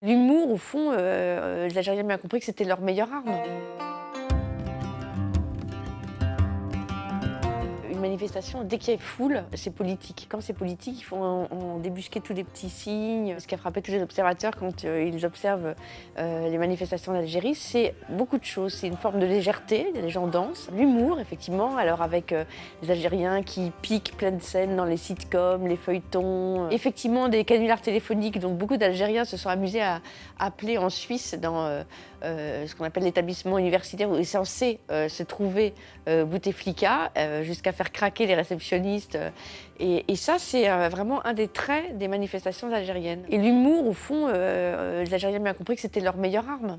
L'humour, au fond, les Algériens ont bien compris que c'était leur meilleure arme. Une manifestation, dès qu'il y a foule, c'est politique. Quand c'est politique, il faut en débusquer tous les petits signes. Ce qui a frappé tous les observateurs quand ils observent les manifestations d'Algérie, c'est beaucoup de choses. C'est une forme de légèreté, les gens dansent. L'humour, effectivement, alors avec les Algériens qui piquent plein de scènes dans les sitcoms, les feuilletons. Effectivement, des canulars téléphoniques, donc beaucoup d'Algériens se sont amusés à appeler en Suisse dans ce qu'on appelle l'établissement universitaire où est censé se trouver Bouteflika, jusqu'à faire craquer les réceptionnistes. Et ça, c'est vraiment un des traits des manifestations algériennes. Et l'humour, au fond, les Algériens ont bien compris que c'était leur meilleure arme.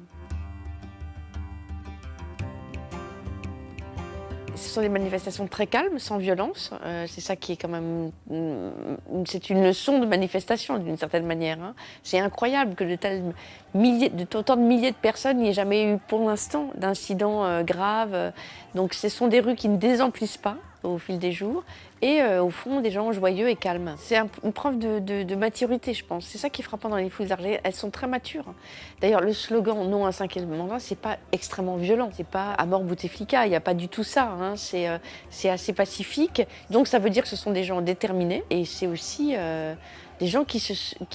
Ce sont des manifestations très calmes, sans violence. C'est ça qui est quand même... c'est une leçon de manifestation, d'une certaine manière. Hein. C'est incroyable que autant de milliers de personnes n'y aient jamais eu, pour l'instant, d'incidents graves. Donc ce sont des rues qui ne désemplissent pas au fil des jours et au fond des gens joyeux et calmes. C'est une preuve de maturité, je pense. C'est ça qui est frappant dans les foules algériennes. Elles sont très matures. D'ailleurs, le slogan « Non à un cinquième mandat », c'est pas extrêmement violent. C'est pas « À mort Bouteflika », il n'y a pas du tout ça. Hein. C'est assez pacifique. Donc ça veut dire que ce sont des gens déterminés et c'est aussi des gens qui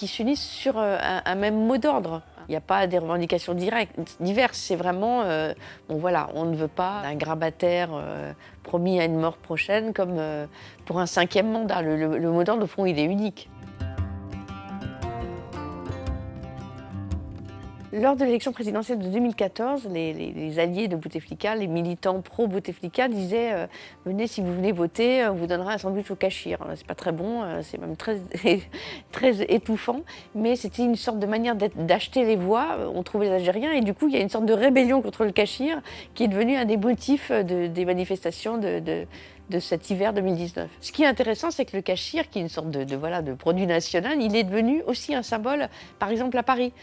s'unissent sur un même mot d'ordre. Il n'y a pas des revendications diverses, c'est vraiment, bon voilà, on ne veut pas un grabataire promis à une mort prochaine comme pour un cinquième mandat. Le mot d'ordre, au fond, il est unique. Lors de l'élection présidentielle de 2014, les alliés de Bouteflika, les militants pro-Bouteflika disaient venez, si vous venez voter, on vous donnera un sandwich au Cachir. C'est pas très bon, c'est même très, très étouffant, mais c'était une sorte de manière d'acheter les voix. On trouvait les Algériens et du coup, il y a une sorte de rébellion contre le Cachir qui est devenu un des motifs des manifestations de cet hiver 2019. Ce qui est intéressant, c'est que le Cachir, qui est une sorte de produit national, il est devenu aussi un symbole, par exemple à Paris.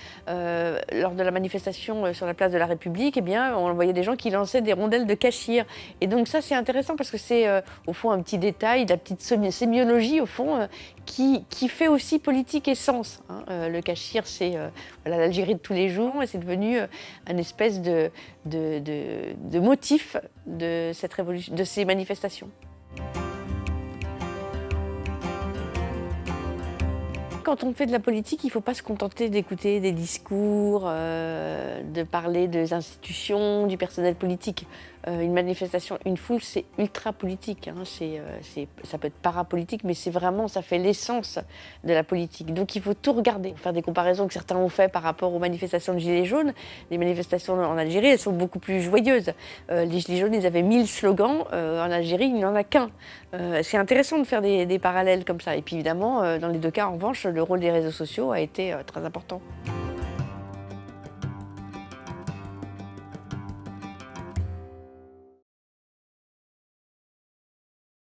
Lors de la manifestation sur la place de la République, eh bien, on voyait des gens qui lançaient des rondelles de Cachir. Et donc ça, c'est intéressant parce que c'est au fond un petit détail, de la petite sémiologie au fond, qui fait aussi politique et sens. Hein. Le Cachir, c'est voilà, l'Algérie de tous les jours et c'est devenu un espèce de motif de cette révolution, de ces manifestations. Quand on fait de la politique, il ne faut pas se contenter d'écouter des discours, de parler des institutions, du personnel politique. Une manifestation, une foule, c'est ultra politique. Hein. Ça peut être parapolitique, mais c'est vraiment, ça fait l'essence de la politique. Donc il faut tout regarder. Faire des comparaisons que certains ont fait par rapport aux manifestations de Gilets jaunes. Les manifestations en Algérie, elles sont beaucoup plus joyeuses. Les Gilets jaunes, ils avaient 1000 slogans. En Algérie, il n'y en a qu'un. C'est intéressant de faire des parallèles comme ça. Et puis évidemment, dans les deux cas, en revanche, le rôle des réseaux sociaux a été très important.